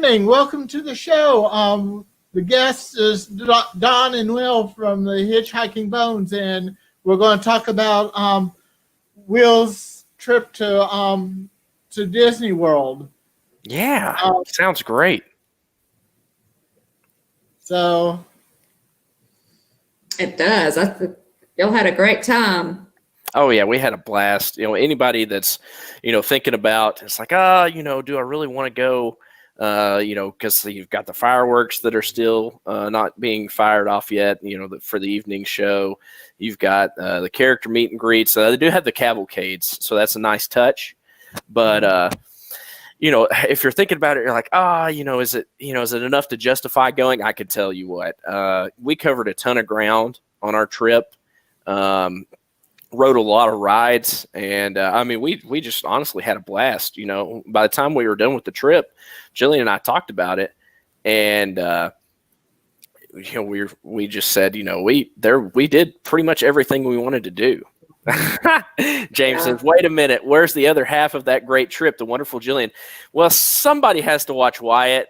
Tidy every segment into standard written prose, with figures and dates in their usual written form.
evening. Welcome to the show. The guest is Don and Will from the Hitchhiking Bones, and we're going to talk about Will's trip to Disney World. Yeah, sounds great. So it does. Y'all had a great time. Oh yeah, we had a blast. Anybody that's, thinking about, it's like, do I really want to go? Because you've got the fireworks that are still not being fired off yet, for the evening show. You've got the character meet and greets. They do have the cavalcades, so that's a nice touch. But, if you're thinking about it, you're like, is it enough to justify going? I could tell you what. We covered a ton of ground on our trip. Rode a lot of rides, and we just honestly had a blast. By the time we were done with the trip, Jillian and I talked about it, and we just said, we did pretty much everything we wanted to do. James says, wait a minute, where's the other half of that great trip, the wonderful Jillian? Well, somebody has to watch Wyatt.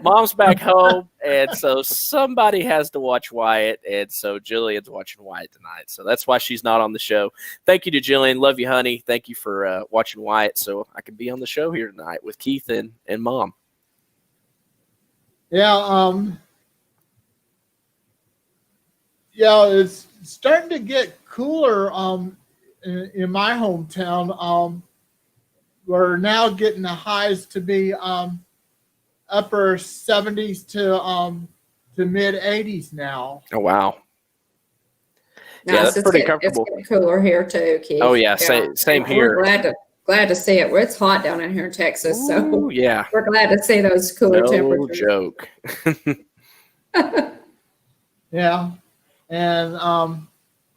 Mom's back home, and so somebody has to watch Wyatt, and so Jillian's watching Wyatt tonight, so that's why she's not on the show. Thank you to Jillian. Love you, honey. Thank you for watching Wyatt so I can be on the show here tonight with Keith and Mom. It's starting to get cooler in my hometown. We're now getting the highs to be upper 70s to mid 80s now. Oh wow. Nice. That's pretty comfortable. It's getting cooler here too, Keith. Oh yeah, same here. We're glad to see it. It's hot down in here in Texas, so yeah, we're glad to see those cooler temperatures. No joke. Yeah. And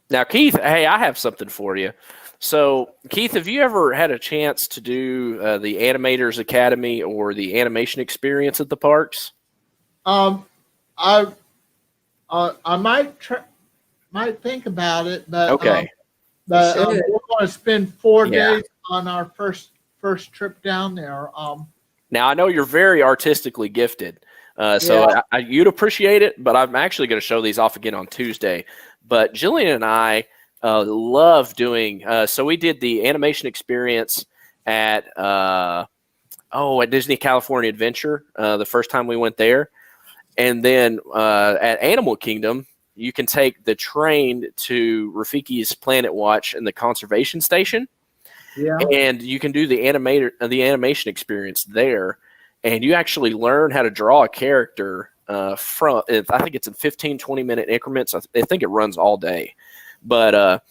now, Keith, hey, I have something for you. So, Keith, have you ever had a chance to do the Animators Academy or the animation experience at the parks? I might think about it, but okay. We're going to spend 4 days on our first trip down there. Now, I know you're very artistically gifted. So you'd appreciate it, but I'm actually going to show these off again on Tuesday. But Jillian and I love doing so we did the animation experience at Disney California Adventure the first time we went there. And then at Animal Kingdom, you can take the train to Rafiki's Planet Watch and the conservation station. Yeah. And you can do the animation experience there. And you actually learn how to draw a character from, I think it's in 15, 20-minute increments. I think it runs all day. But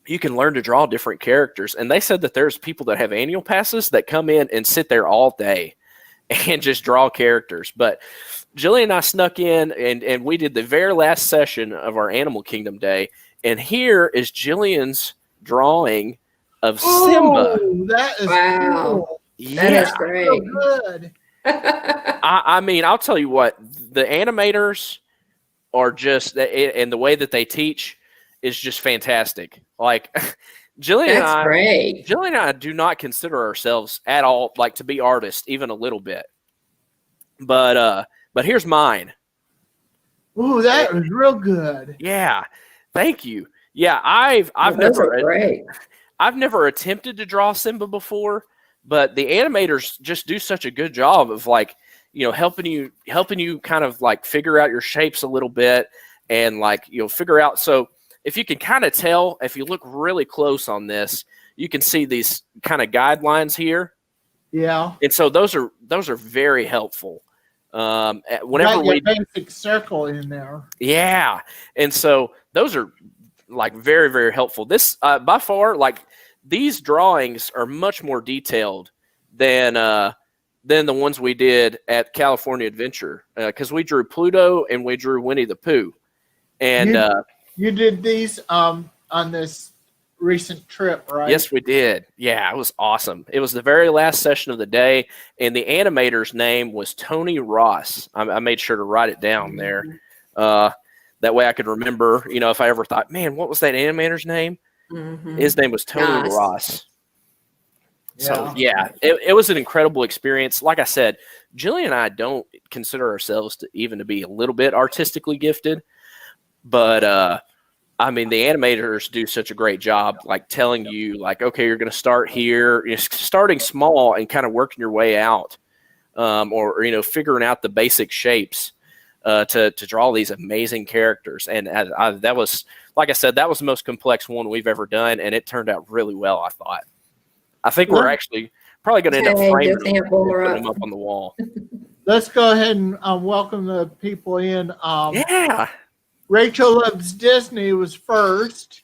you can learn to draw different characters. And they said that there's people that have annual passes that come in and sit there all day and just draw characters. But Jillian and I snuck in, and we did the very last session of our Animal Kingdom day. And here is Jillian's drawing of Simba. That is cool. Yeah. That is great. So good. I'll tell you what, the animators are just, and the way that they teach is just fantastic. Like Jillian and I do not consider ourselves at all like to be artists, even a little bit. But here's mine. Ooh, that was real good. Yeah, thank you. Yeah, I've never attempted to draw Simba before. But the animators just do such a good job of helping you kind of like figure out your shapes a little bit and figure out. So if you can kind of tell, if you look really close on this, you can see these kind of guidelines here. Yeah. And so those are very helpful. Whenever we basic circle in there. Yeah. And so those are like very, very helpful. This by far, these drawings are much more detailed than the ones we did at California Adventure because we drew Pluto and we drew Winnie the Pooh. And you did these on this recent trip, right? Yes, we did. Yeah, it was awesome. It was the very last session of the day, and the animator's name was Tony Ross. I made sure to write it down there. That way I could remember, if I ever thought, man, what was that animator's name? Mm-hmm. His name was Tony Ross. So yeah, it was an incredible experience. Like I said, Jillian and I don't consider ourselves to be a little bit artistically gifted, but I mean, the animators do such a great job, like telling you, like, okay, you're going to start here, starting small and kind of working your way out, or figuring out the basic shapes to draw these amazing characters. And that was, like I said, that was the most complex one we've ever done, and it turned out really well. I think we're actually probably going to end up framing them and putting them up on the wall. Let's go ahead and welcome the people in. Yeah. Rachel Loves Disney was first.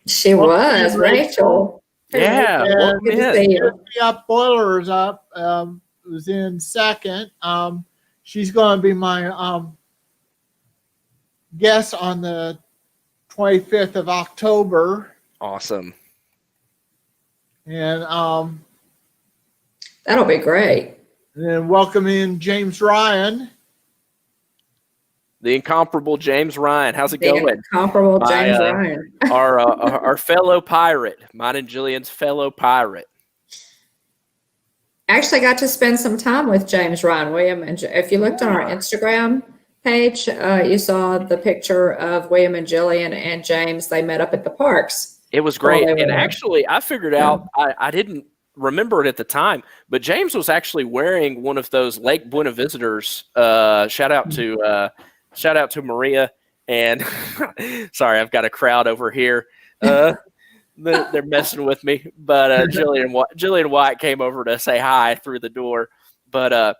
She was, Rachel. Yeah. Good to see you. Up Boilers Up was in second. She's going to be my guest on the 25th of October. Awesome. And that'll be great. And then welcome in James Ryan. The incomparable James Ryan. How's it going? Incomparable James Ryan. our fellow pirate. Mine and Jillian's fellow pirate. Actually got to spend some time with James Ryan, William. And if you looked on our Instagram page, you saw the picture of William and Jillian and James. They met up at the parks. It was great. And actually, I figured out, I didn't remember it at the time, but James was actually wearing one of those Lake Buena visitors. Shout out to Maria. And sorry, I've got a crowd over here. They're messing with me. But Jillian White came over to say hi through the door. But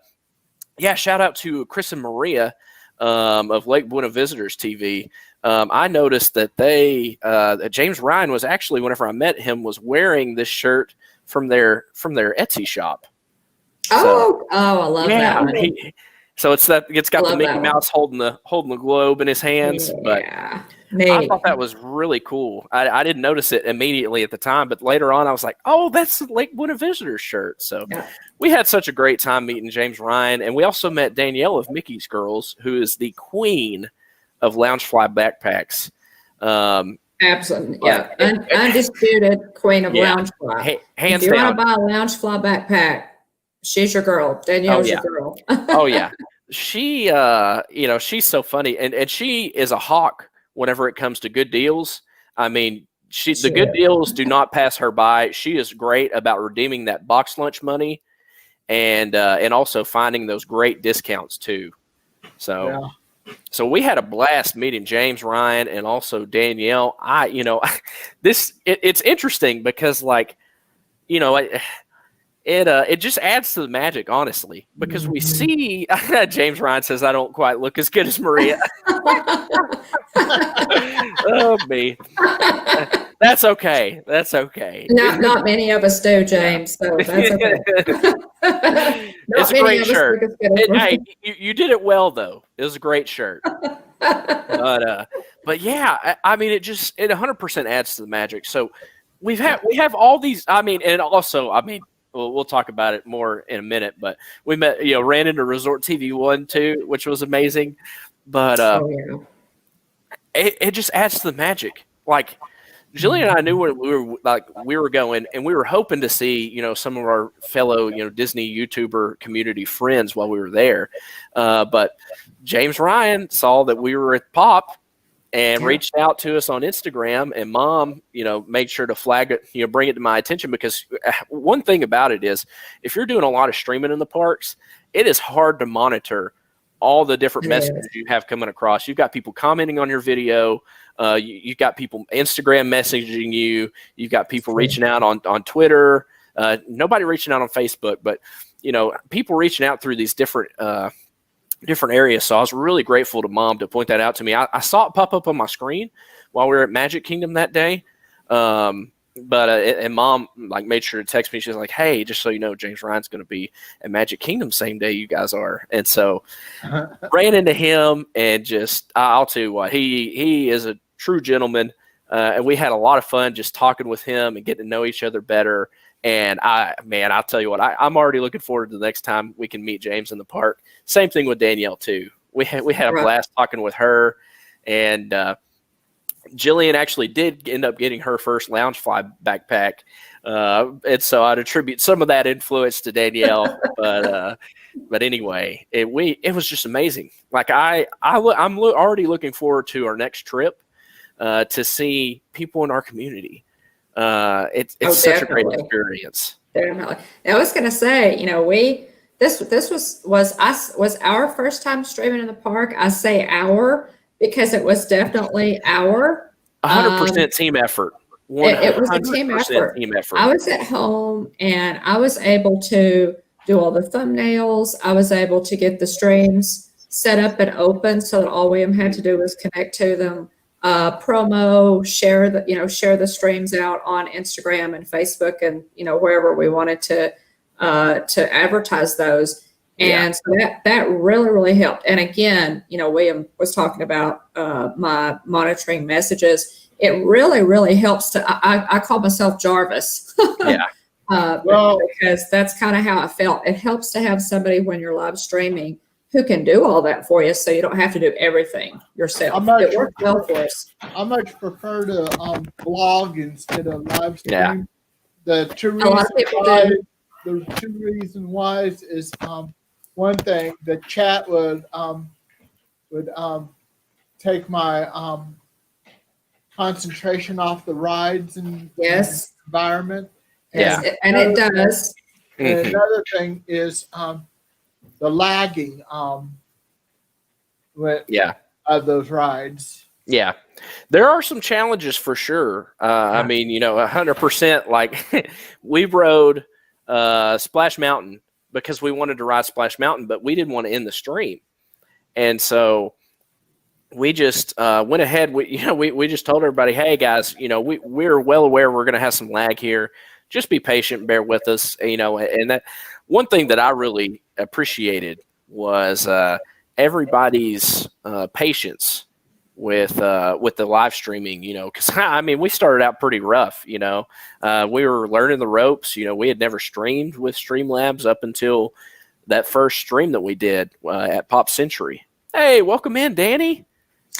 yeah, shout out to Chris and Maria of Lake Buena Visitors TV. I noticed that that James Ryan was actually, whenever I met him, was wearing this shirt from their Etsy shop. I love that one. So it's got the Mickey Mouse holding the globe in his hands. But I thought that was really cool. I didn't notice it immediately at the time, but later on I was like, oh, that's the Lake Buena Visitors shirt. So we had such a great time meeting James Ryan. And we also met Danielle of Mickey's Girls, who is the queen of Loungefly backpacks. Absolutely. Yeah. Undisputed queen of Loungefly. Hands if you down. want to buy a Loungefly backpack, she's your girl. Danielle's your girl. Oh yeah. She she's so funny, and she is a hawk whenever it comes to good deals. I mean, the good deals do not pass her by. She is great about redeeming that box lunch money and also finding those great discounts too. So so we had a blast meeting James Ryan and also Danielle. It's interesting because it just adds to the magic, honestly, because we see James Ryan says I don't quite look as good as Maria. Oh, me. That's okay. Not many of us do, James. So that's okay. It's a great shirt. Hey, you did it well, though. It was a great shirt. But yeah, I mean, it 100% adds to the magic. So we have all these. I mean, and also, we'll talk about it more in a minute, but we ran into Resort TV 1 too, which was amazing. But it just adds to the magic. Like Jillian and I knew where we were going, and we were hoping to see some of our fellow Disney YouTuber community friends while we were there. But James Ryan saw that we were at Pop and reached out to us on Instagram, and Mom, made sure to flag it, bring it to my attention, because one thing about it is if you're doing a lot of streaming in the parks, it is hard to monitor all the different messages you have coming across. You've got people commenting on your video. You've got people Instagram messaging you. You've got people reaching out on Twitter. Nobody reaching out on Facebook, but, people reaching out through these different areas. So I was really grateful to Mom to point that out to me. I saw it pop up on my screen while we were at Magic Kingdom that day. And Mom made sure to text me. She's like, hey, just so you know, James Ryan's going to be at Magic Kingdom same day you guys are. And so ran into him, and I'll tell you what, he is a true gentleman. And we had a lot of fun just talking with him and getting to know each other better. And I'll tell you what, I'm already looking forward to the next time we can meet James in the park. Same thing with Danielle too. We had a blast talking with her, and Jillian actually did end up getting her first Loungefly backpack, and so I'd attribute some of that influence to Danielle. But anyway, it was just amazing. Like I'm already looking forward to our next trip to see people in our community. It's such a great experience. Definitely. I was going to say, this was our first time streaming in the park. I say our because it was definitely our 100% team effort. It was a team effort. I was at home and I was able to do all the thumbnails. I was able to get the streams set up and open so that all William had to do was connect to them, share the streams out on Instagram and Facebook and wherever we wanted to advertise those. And so that really, really helped. And again, William was talking about my monitoring messages. It really, really helps to, I call myself Jarvis. Because that's kind of how I felt. It helps to have somebody when you're live streaming who can do all that for you so you don't have to do everything yourself. It worked well for us. I much prefer to blog instead of live stream. Yeah. The two reasons why is one thing, the chat would take my concentration off the rides and environment. Yes, and it does. And another thing is the lagging of those rides. Yeah, there are some challenges for sure. I mean, 100%. Like we rode Splash Mountain because we wanted to ride Splash Mountain, but we didn't want to end the stream, and so we just went ahead. We just told everybody, hey guys, we're well aware we're going to have some lag here. Just be patient, bear with us, and that one thing that I really appreciated was everybody's patience with the live streaming, because I mean, we started out pretty rough, we were learning the ropes, we had never streamed with Streamlabs up until that first stream that we did at Pop Century. Hey, welcome in, Danny.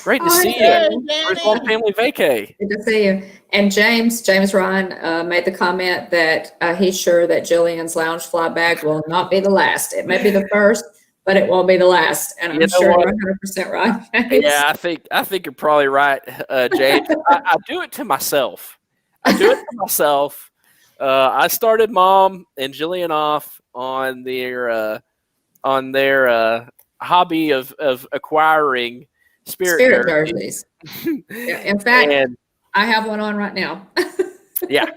Great to see you. Griswold Family Vacay. Good to see you. And James Ryan made the comment that he's sure that Jillian's Loungefly bag will not be the last. It may be the first, but it won't be the last. And I'm sure you're 100% right, James. Yeah, I think you're probably right, James. I do it to myself. I started Mom and Jillian off on their hobby of acquiring Spirit jerseys. In fact, I have one on right now. Yeah.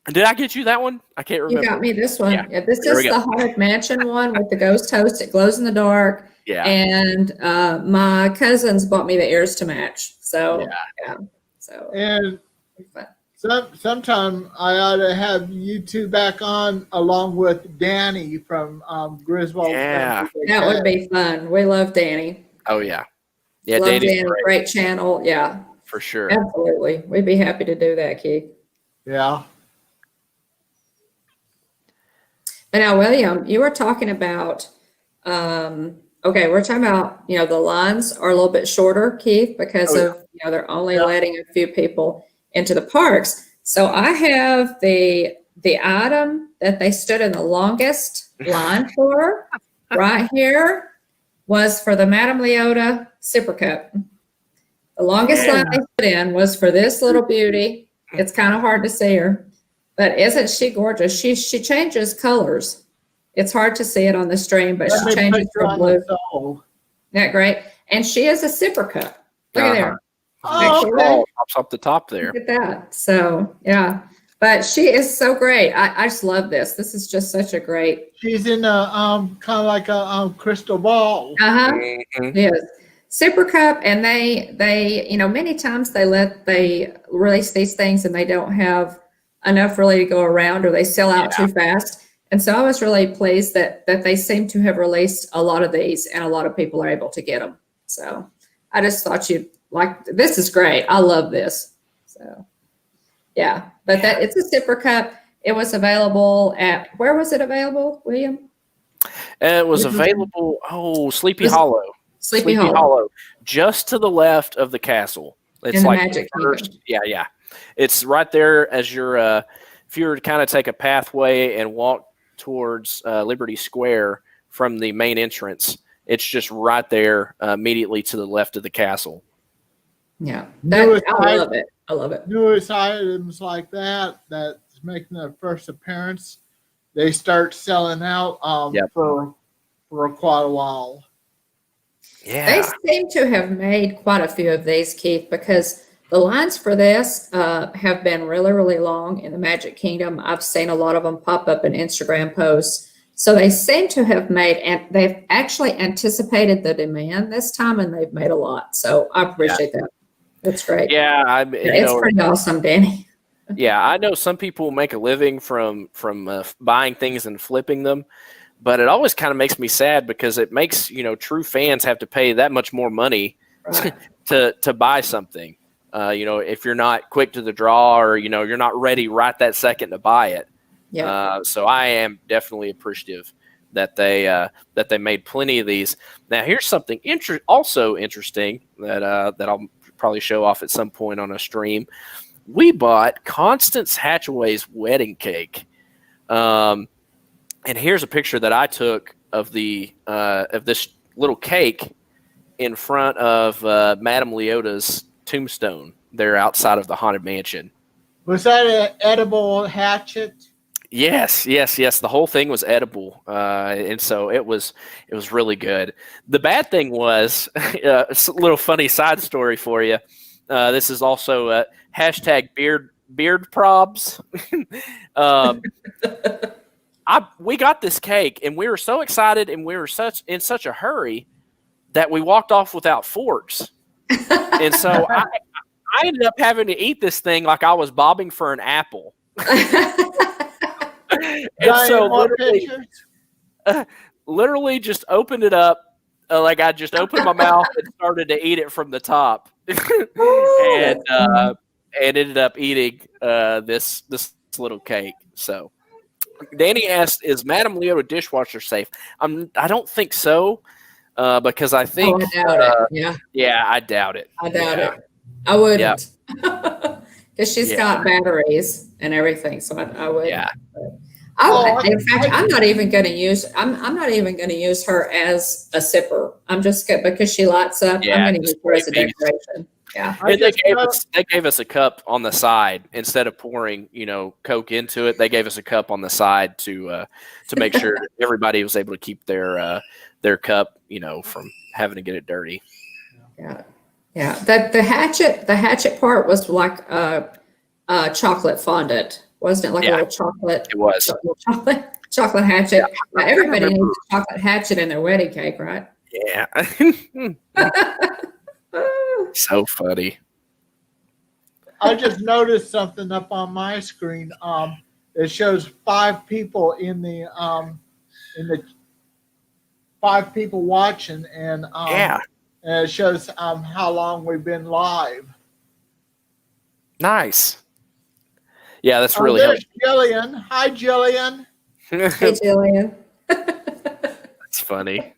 Did I get you that one? I can't remember. You got me this one. Yeah, this is the Haunted Mansion one with the ghost host. It glows in the dark. Yeah. And my cousins bought me the ears to match. So and sometime I ought to have you two back on along with Danny from Griswold. Yeah. That would be fun. We love Danny. Oh yeah. Yeah, love Danny. Great channel. Yeah. For sure. Absolutely. We'd be happy to do that, Keith. Yeah. But now, William, you were talking about, we're talking about, the lines are a little bit shorter, Keith, because they're only letting a few people into the parks. So I have the item that they stood in the longest line for right here was for the Madame Leota Super Cup. The longest line they stood in was for this little beauty. It's kind of hard to see her, but isn't she gorgeous? She changes colors. It's hard to see it on the stream, but she changes from blue. Isn't that great? And she is a Super Cup. Look at there. Pops up the top there. Look at that. So yeah, but she is so great. I just love this. This is just such a great. She's in a kind of like a crystal ball. Yes. Super Cup, and they many times they release these things and they don't have enough really to go around, or they sell out too fast. And so I was really pleased that they seem to have released a lot of these, and a lot of people are able to get them. So I just thought this is great. I love this. So yeah, but it's a Super Cup. It was available where was it available, William? It was available. Sleepy Hollow. Sleepy Hollow, just to the left of the castle. It's In the like Magic Kingdom. yeah. It's right there as you're if you were to kind of take a pathway and walk towards Liberty Square from the main entrance, it's just right there immediately to the left of the castle. I love it. I love it. Newest items like that's making their first appearance, they start selling out for quite a while. They seem to have made quite a few of these, Keith, because the lines for this have been really, really long in the Magic Kingdom. I've seen a lot of them pop up in Instagram posts. So they seem to have made, and they've actually anticipated the demand this time, and they've made a lot. So I appreciate that. That's great. Yeah, it's pretty awesome, Danny. Yeah, I know some people make a living from buying things and flipping them, but it always kind of makes me sad because it makes true fans have to pay that much more money to buy something. If you're not quick to the draw or you're not ready right that second to buy it. Yeah. So I am definitely appreciative that they made plenty of these. Now here's something also interesting that I'll probably show off at some point on a stream. We bought Constance Hatchaway's wedding cake, and here's a picture that I took of this little cake in front of Madame Leota's tombstone there outside of the Haunted Mansion. Was that an edible hatchet? Yes. The whole thing was edible, and so it was really good. The bad thing was a little funny side story for you. This is also hashtag beard probs. We got this cake and we were so excited and we were in such a hurry that we walked off without forks, and so I ended up having to eat this thing like I was bobbing for an apple. And so literally just opened it up, like I just opened my mouth and started to eat it from the top, and ended up eating this little cake. So Danny asked, "Is Madame Leota dishwasher safe?" I don't think so, because I think I doubt it. Yeah, I doubt it. I doubt it. I wouldn't, because she's got batteries and everything. So I would. Yeah. In fact, I'm not even going to use. I'm not even going to use her as a sipper. I'm just because she lights up. I'm going to use her as a decoration. Yeah. And they gave us a cup on the side instead of pouring, Coke into it. They gave us a cup on the side to make sure everybody was able to keep their cup, from having to get it dirty. Yeah. Yeah. The hatchet part was like chocolate fondant. Wasn't it like a little chocolate? It was. Chocolate hatchet. Yeah, now, everybody needs a chocolate hatchet in their wedding cake, right? Yeah. So funny. I just noticed something up on my screen. It shows 5 people in the 5 people watching, and and it shows how long we've been live. Nice. Yeah, that's really there's Jillian. Hi, Jillian. Hey, Jillian. That's funny.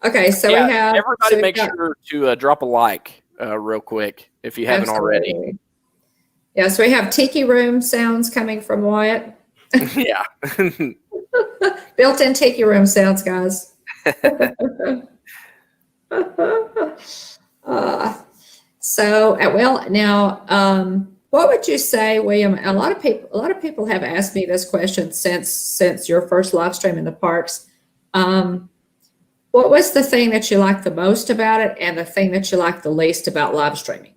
Okay, so we have everybody. Make sure to drop a like real quick if you haven't already. Yeah, so we have tiki room sounds coming from Wyatt. Yeah. Built-in tiki room sounds, guys. What would you say, William? A lot of people have asked me this question since your first live stream in the parks. What was the thing that you liked the most about it, and the thing that you liked the least about live streaming?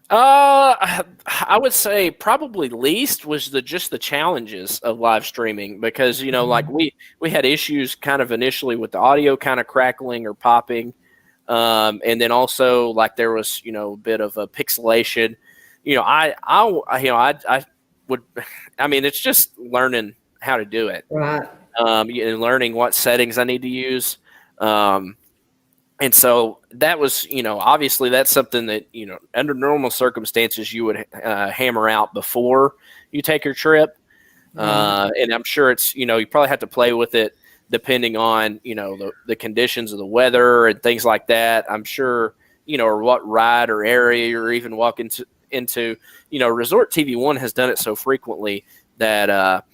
I would say probably least was just the challenges of live streaming, because like we had issues kind of initially with the audio kind of crackling or popping, and then also like there was a bit of a pixelation. I mean, it's just learning how to do it, right? And learning what settings I need to use. And so that was, obviously that's something that, under normal circumstances you would hammer out before you take your trip. And I'm sure it's, you probably have to play with it depending on, the conditions of the weather and things like that. I'm sure, or what ride or area you're even walking into. Resort TV One has done it so frequently that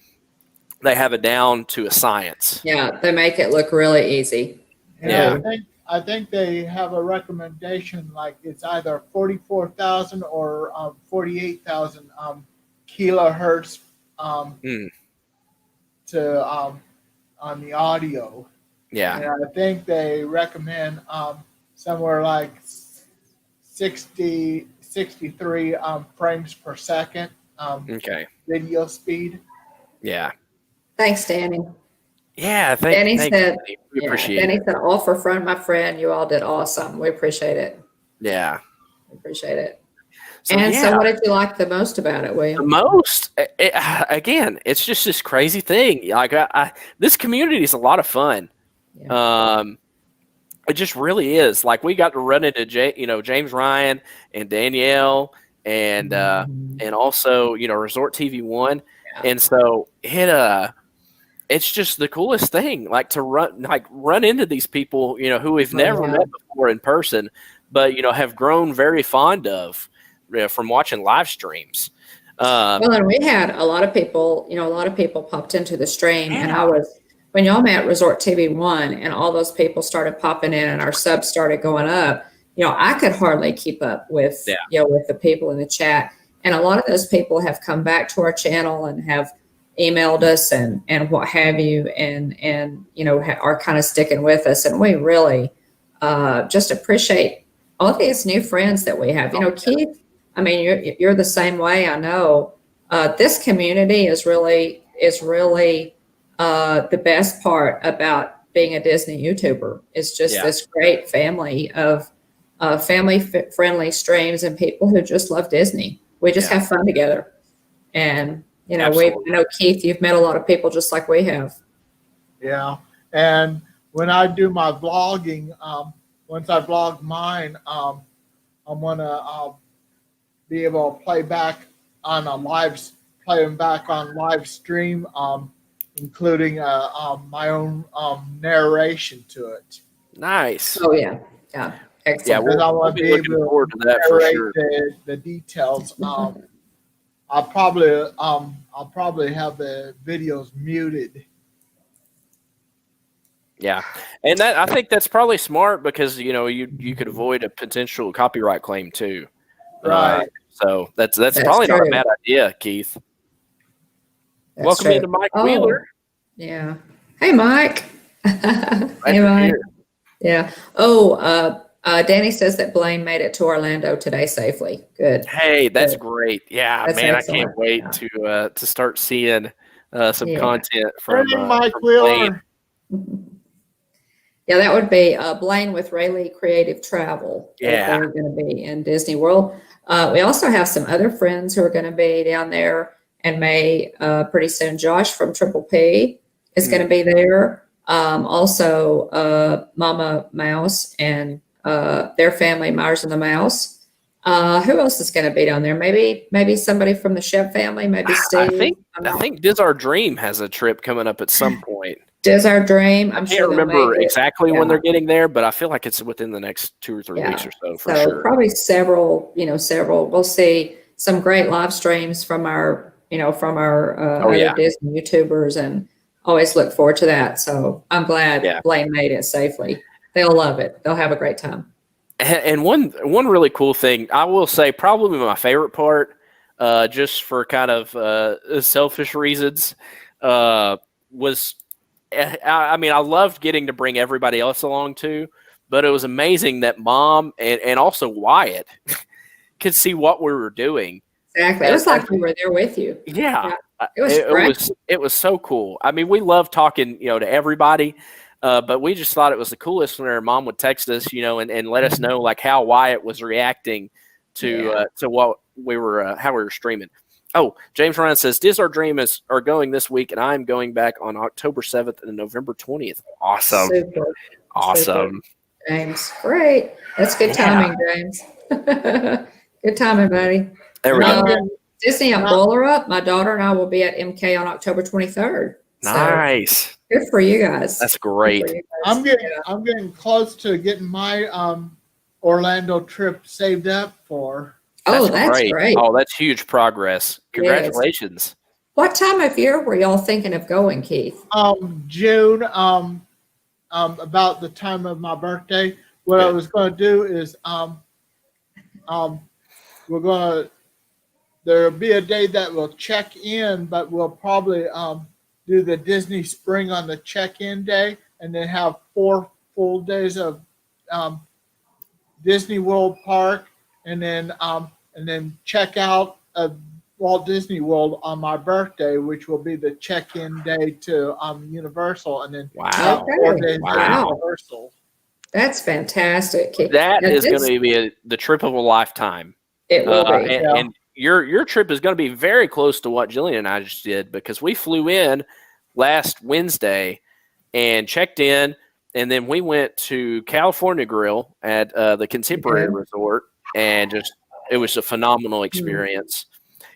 they have it down to a science. Yeah, they make it look really easy. Yeah. I think they have a recommendation like it's either 44,000 or 48,000 kilohertz to on the audio. Yeah. And I think they recommend somewhere like 63 frames per second Okay. video speed. Yeah. Thanks, Danny. Yeah. Danny thanks, said, Danny. We appreciate Danny it. said, all for fun, my friend. You all did awesome. We appreciate it. Yeah. We appreciate it. So, So what did you like the most about it, the William? most, again, it's just this crazy thing. Like this community is a lot of fun. Yeah. It just really is. Like we got to run into James Ryan and Danielle and also Resort TV One, and so it's just the coolest thing. Like to run into these people who we've never met before in person, but have grown very fond of from watching live streams. Well, and we had a lot of people. A lot of people popped into the stream, and when y'all met Resort TV One, and all those people started popping in, and our subs started going up. I could hardly keep up with with the people in the chat, and a lot of those people have come back to our channel and have emailed us and what have you, and are kind of sticking with us, and we really just appreciate all these new friends that we have. Keith, I mean, you're the same way. I know this community is really the best part about being a Disney YouTuber. It's just this great family of family-friendly streams and people who just love Disney. We just have fun together. And, I know, Keith, you've met a lot of people just like we have. Yeah. And when I do my vlogging, once I vlog mine, I'm going to be able to play back on live stream, including my own narration to it. Nice. Oh yeah, excellent. Yeah, I want to be looking forward to that for sure. The details. I'll probably have the videos muted. Yeah, and I think that's probably smart because you could avoid a potential copyright claim too. Right. So that's probably true. not a bad idea, Keith. Welcome true. into Mike Wheeler. Yeah. Hey, Mike. Hey, Mike. Mike. Yeah. Oh, Danny says that Blaine made it to Orlando today safely. Good. Hey, that's great. Yeah, That's man, excellent. I can't wait to start seeing some content Hey, from Mike from Wheeler. Yeah, that would be Blaine with Rayleigh Creative Travel. Yeah. They're going to be in Disney World. We also have some other friends who are going to be down there in May pretty soon. Josh from Triple P is going to be there. Also, Mama Mouse and their family, Myers and the Mouse. Who else is going to be down there? Maybe somebody from the Shep family. Maybe Steve. I think Diz Our Dream has a trip coming up at some point. Diz Our Dream. I can't remember exactly when they're getting there, but I feel like it's within the next 2 or 3 weeks or so for sure. Probably several. We'll see some great live streams from our other Disney YouTubers, and always look forward to that. So I'm glad Blaine made it safely. They'll love it. They'll have a great time. And one really cool thing, I will say, probably my favorite part, just for kind of selfish reasons, was, I mean, I loved getting to bring everybody else along too, but it was amazing that Mom and also Wyatt could see what we were doing. Exactly. It was like we were there with you. Yeah. It was great. It was so cool. I mean, we love talking, to everybody. But we just thought it was the coolest when our Mom would text us, and let us know like how Wyatt was reacting to what we were how we were streaming. Oh, James Ryan says Diz Our Dream are going this week, and I'm going back on October 7th and November 20th. Awesome, awesome, James. Great, that's good timing, James. Good timing, buddy. There we go. Disney at Roller Up. My daughter and I will be at MK on October 23rd. Nice. Good for you guys. That's great. I'm getting close to getting my Orlando trip saved up for. Oh, That's that's great. Oh, that's huge progress. Congratulations. What time of year were y'all thinking of going, Keith? June, about the time of my birthday. What I Good. was going to do is, we're going to, there'll be a day that we'll check in, but we'll probably do the Disney Spring on the check-in day, and then have 4 full days of Disney World Park, and then check out of Walt Disney World on my birthday, which will be the check-in day to Universal, and then Wow. 4 days Wow. at Universal. That's fantastic, Keith. That Now, is going to be the trip of a lifetime. It will be. And your trip is going to be very close to what Jillian and I just did, because we flew in last Wednesday and checked in, and then we went to California Grill at the Contemporary Resort, and it was a phenomenal experience.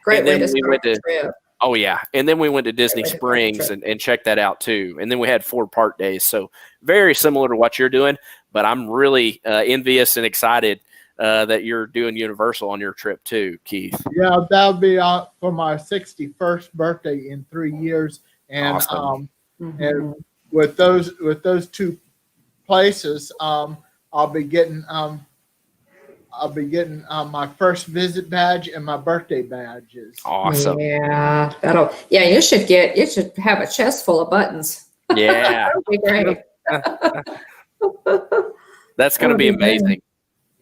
Great And way then to we start went the to trip. Oh yeah, and then we went to Disney way to start the Springs trip. and checked that out too. And then we had 4 park days, so very similar to what you're doing. But I'm really envious and excited that you're doing Universal on your trip too, Keith. Yeah, that'll be for my 61st birthday in 3 years, and Awesome. and with those 2 places, I'll be getting my first visit badge and my birthday badges. Awesome. Yeah, you should have a chest full of buttons. Yeah, That'd be great. that's going to be amazing.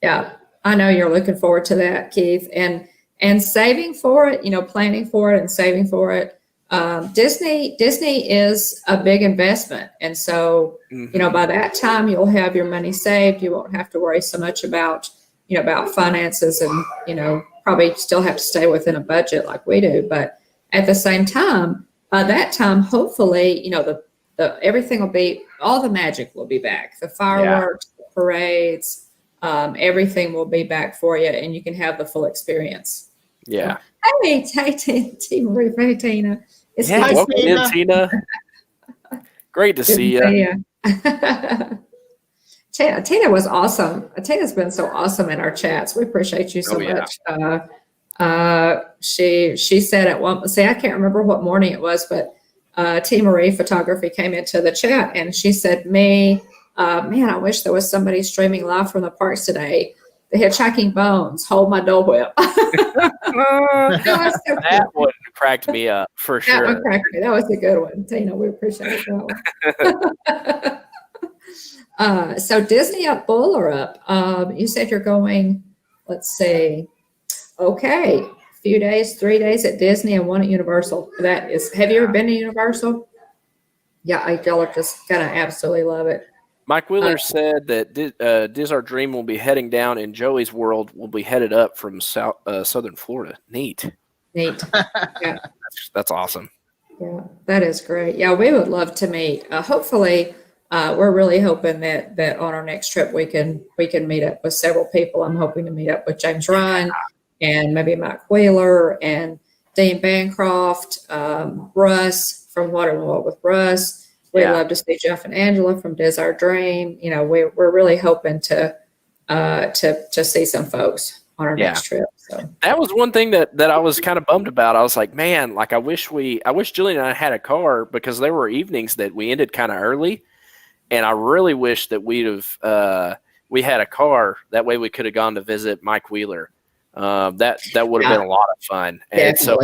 Yeah, I know you're looking forward to that, Keith, and saving for it, planning for it and saving for it. Disney is a big investment, and so by that time you'll have your money saved. You won't have to worry so much about finances, and probably still have to stay within a budget like we do. But at the same time, by that time, hopefully, the everything will be, all the magic will be back. The fireworks, the parades, everything will be back for you, and you can have the full experience. Yeah. Hey, Team Ruth. Hey, Tina. It's Yeah, good welcome in, Tina. Great to see you. Tina was awesome. Tina's been so awesome in our chats. We appreciate you so much. She said at one, I can't remember what morning it was, but T. Marie Photography came into the chat and she said, man, I wish there was somebody streaming live from the parks today. The Hitchhiking Bones, hold my Dole Whip. That one cracked me up for sure. That one cracked me. That was a good one. Tina, we appreciate that one. So Disney up, Buller up. You said you're going, let's see. Okay. A few days, 3 days at Disney and 1 at Universal. Have you ever been to Universal? Yeah, y'all are just going to absolutely love it. Mike Wheeler said that Diz Our Dream will be heading down and Joey's World will be headed up from southern Florida. Neat. Yeah. That's awesome. Yeah, that is great. Yeah, we would love to meet. Hopefully, we're really hoping that on our next trip we can meet up with several people. I'm hoping to meet up with James Ryan and maybe Mike Wheeler and Dean Bancroft, Russ from Water and World with Russ. We'd love to see Jeff and Angela from Diz Our Dream. We're really hoping to see some folks on our next trip. So that was one thing that I was kind of bummed about. I was like, man, I wish Jillian and I had a car, because there were evenings that we ended kind of early, and I really wish that we had a car. That way we could have gone to visit Mike Wheeler. That would have been a lot of fun. And so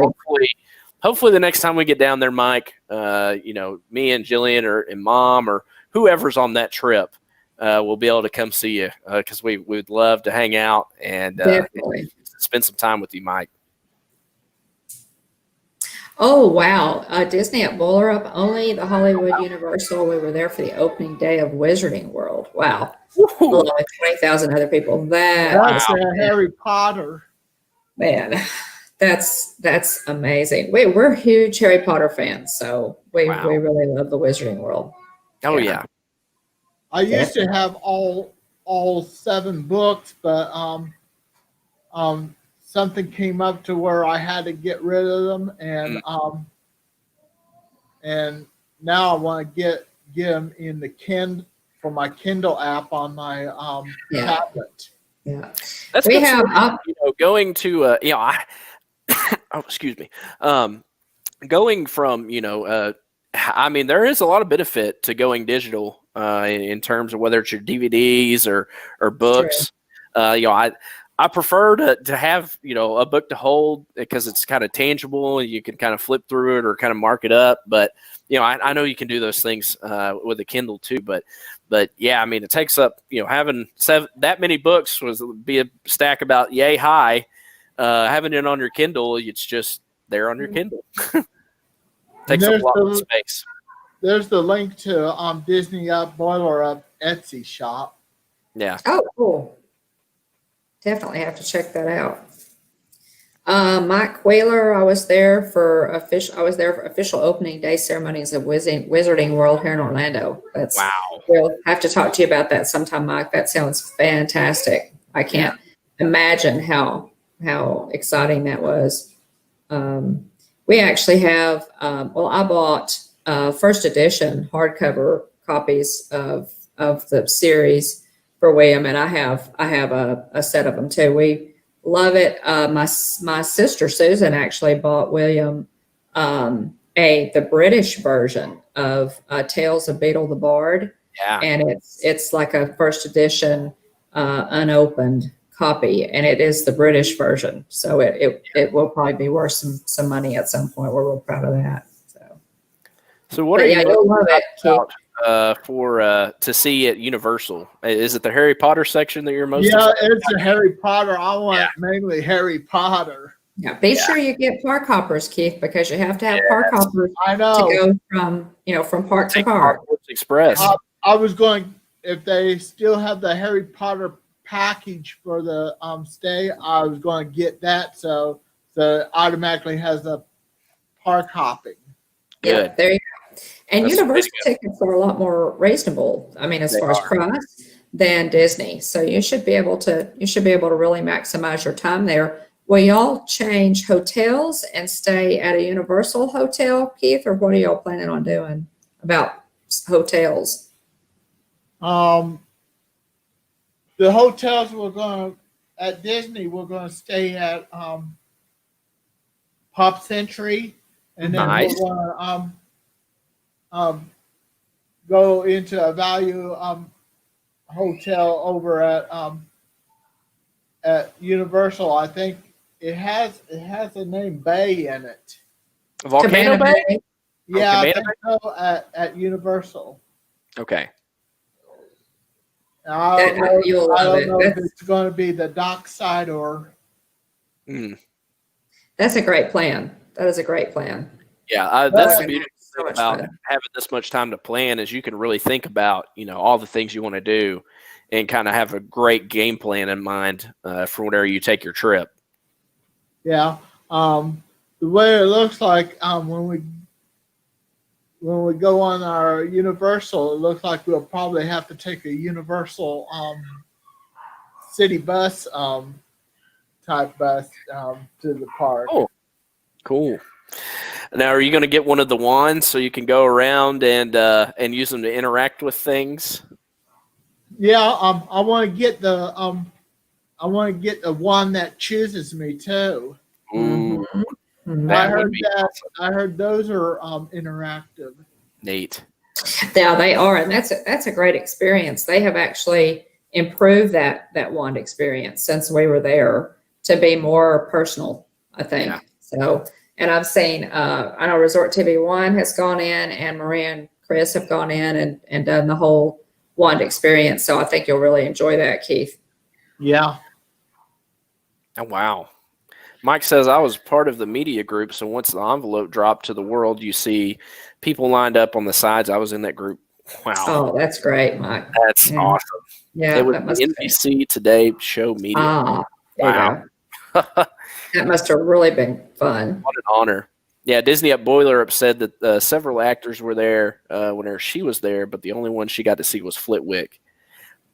hopefully the next time we get down there, Mike, me and Jillian and Mom or whoever's on that trip, we'll be able to come see you, because we would love to hang out and spend some time with you, Mike. Oh, wow. Disney at Buller up, only the Hollywood Universal. We were there for the opening day of Wizarding World. Wow. Along with 20,000 other people. That's Harry Potter. Man, that's amazing. We're huge Harry Potter fans, so we really love the Wizarding World. Oh, yeah. I used to have all 7 books, but something came up to where I had to get rid of them, and now I want to get them in the for my Kindle app on my tablet. Yeah. That's We good have, stuff. Going to oh, excuse me. Going from I mean, there is a lot of benefit to going digital in terms of whether it's your DVDs or books. I prefer to have a book to hold because it's kind of tangible and you can kind of flip through it or kind of mark it up. But I know you can do those things with a Kindle too. But yeah, I mean, it takes up having that many books would be a stack about yay high. Having it on your Kindle, it's just there on your Kindle. Takes up a lot of space. There's the link to Disney Up Boiler Up Etsy shop. Yeah. oh, cool. Definitely have to check that out. Mike Whaler, I was there for official opening day ceremonies of Wizarding World here in Orlando. Wow. We'll have to talk to you about that sometime, Mike. That sounds fantastic. I can't imagine how exciting that was. We actually have, I bought first edition hardcover copies of the series for William, and I have a set of them too. We love it. My sister Susan actually bought William the British version of Tales of Beetle the Bard, and it's like a first edition unopened copy, and it is the British version, so it will probably be worth some money at some point. We're real proud of that. So what are you you'll love it, Keith. to see at Universal? Is it the Harry Potter section that you're most Yeah, excited it's a Harry Potter. I want mainly Harry Potter. Yeah, be sure you get park hoppers, Keith, because you have to have park hoppers I know. to go from park to park. Express. I was going, if they still have the Harry Potter package for the stay, I was going to get that, so it automatically has the park hopping. Yeah, there you go. And That's Universal tickets are a lot more reasonable. I mean, as far as price than Disney, so you should be able to really maximize your time there. Will y'all change hotels and stay at a Universal hotel, Keith, or what are y'all planning on doing about hotels? The hotels at Disney, we're going to stay at Pop Century, and then we're going to go into a value hotel over at Universal. I think it has a name Bay in it. Volcano Bay? Yeah, I think so, at Universal. Okay. I don't know if it's going to be the dockside or. That's a great plan. That is a great plan. Yeah, that's the beauty about having this much time to plan is you can really think about all the things you want to do, and kind of have a great game plan in mind for whenever you take your trip. Yeah, the way it looks like when we go on our Universal, it looks like we'll probably have to take a Universal city bus type bus to the park. Oh, cool. Now, are you going to get one of the wands so you can go around and use them to interact with things? Yeah, I want to get the one that chooses me too. Ooh. Mm-hmm. I heard those are interactive. Neat. Yeah, they are, and that's a great experience. They have actually improved that wand experience since we were there to be more personal, I think. Yeah. So, and I've seen I know Resort TV 1 has gone in, and Maria and Chris have gone in and done the whole wand experience. So I think you'll really enjoy that, Keith. Yeah. Oh, wow. Mike says, I was part of the media group, so once the envelope dropped to the world, you see people lined up on the sides. I was in that group. Wow. Oh, that's great, Mike. That's awesome. Yeah, it was the NBC Today Show Media. Wow. That must have really been fun. What an honor. Yeah, Disney at Boiler Up said that several actors were there whenever she was there, but the only one she got to see was Flitwick.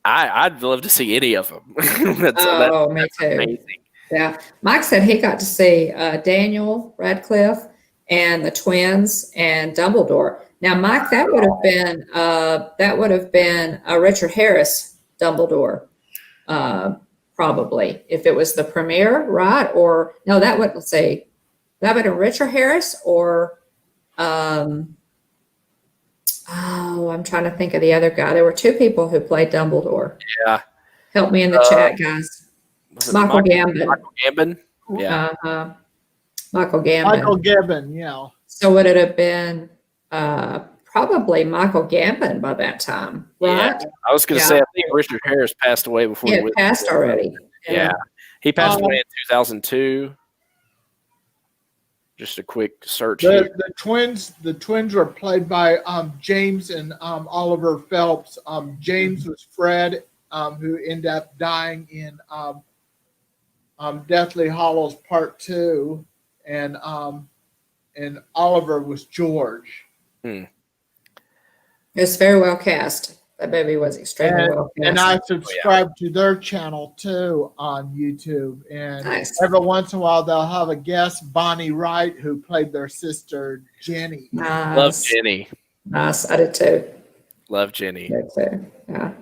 I'd love to see any of them. That's me too. Amazing. Yeah, Mike said he got to see Daniel Radcliffe and the twins and Dumbledore. Now, Mike, that would have been a Richard Harris Dumbledore probably, if it was the premiere, right? Or no, that would, let's see, that would have been Richard Harris or, oh, I'm trying to think of the other guy. There were two people who played Dumbledore. Yeah. Help me in the chat, guys. Was it Michael Gambon. Michael Gambon? Yeah. Michael Gambon. Michael Gibbon, yeah. So would it have been probably Michael Gambon by that time, right? Yeah. I was going to say, I think Richard Harris passed away before He he had passed already. Yeah. He passed away in 2002. Just a quick search here. The twins were played by James and Oliver Phelps. James was Fred, who ended up dying in Deathly Hallows Part 2, and Oliver was George. It was very well cast. That baby was extremely well cast. And I subscribe to their channel too on YouTube. And nice. every once in a while they'll have a guest, Bonnie Wright, who played their sister Jenny. Nice. Love Jenny. Nice. I did too. Love Jenny. I did too. Yeah.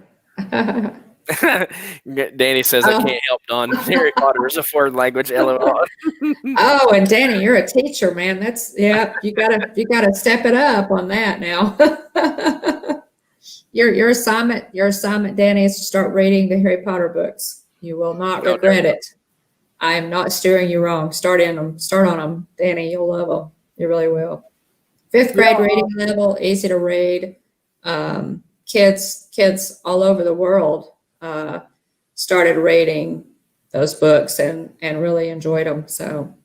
Danny says I can't help Don. Harry Potter is a foreign language. LOL. Oh, and Danny, you're a teacher, man. That's you gotta step it up on that now. Your assignment, Danny, is to start reading the Harry Potter books. You will not regret it. I am not steering you wrong. Start on them, Danny. You'll love them. You really will. 5th grade reading level, easy to read. Kids all over the world started reading those books and really enjoyed them. So,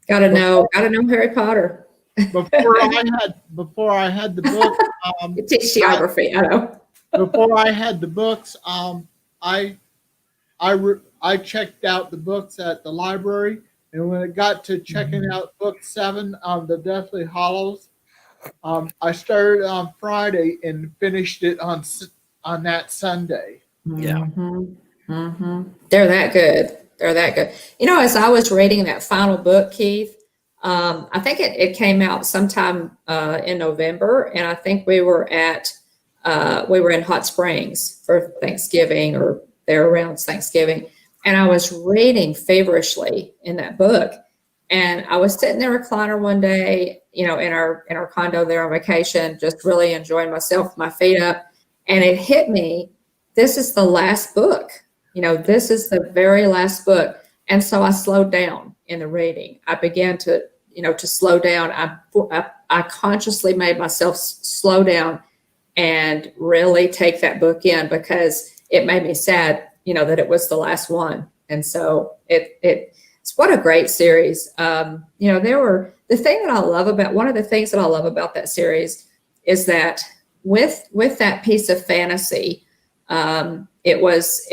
gotta know Harry Potter. Before I had the book, You teach geography, I know. before I had the books, I checked out the books at the library, and when it got to checking out book 7, the Deathly Hallows, I started on Friday and finished it on that Sunday. Yeah. They're that good. You know, as I was reading that final book, Keith, I think it came out sometime in November, and I think we were in Hot Springs for Thanksgiving or there around Thanksgiving, and I was reading feverishly in that book, and I was sitting in the recliner one day, you know, in our condo there on vacation, just really enjoying myself, with my feet up, and it hit me. This is the last book. You know, this is the very last book, and so I slowed down in the reading. I began to slow down. I consciously made myself slow down and really take that book in, because it made me sad, you know, that it was the last one. And so it's what a great series. You know, one of the things that I love about that series is that with that piece of fantasy, it was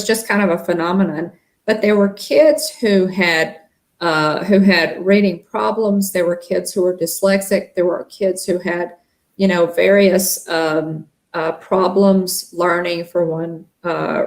just kind of a phenomenon. But there were kids who had reading problems. There were kids who were dyslexic. There were kids who had, you know, various problems learning for one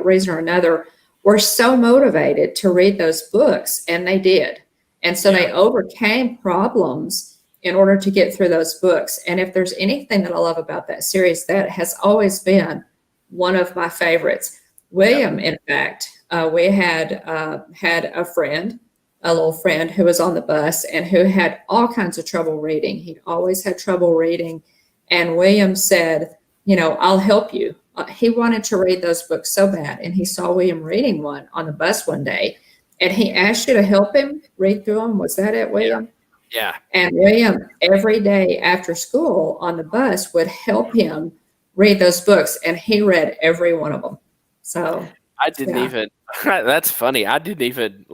reason or another, were so motivated to read those books, and they did. And so they overcame problems in order to get through those books. And if there's anything that I love about that series, that has always been one of my favorites. William, in fact, we had a friend, a little friend who was on the bus and who had all kinds of trouble reading. He'd always had trouble reading. And William said, you know, I'll help you. He wanted to read those books so bad. And he saw William reading one on the bus one day. And he asked you to help him read through them. Was that it, William? Yeah. And William, every day after school on the bus, would help him read those books. And he read every one of them. So I didn't even, that's funny. I didn't even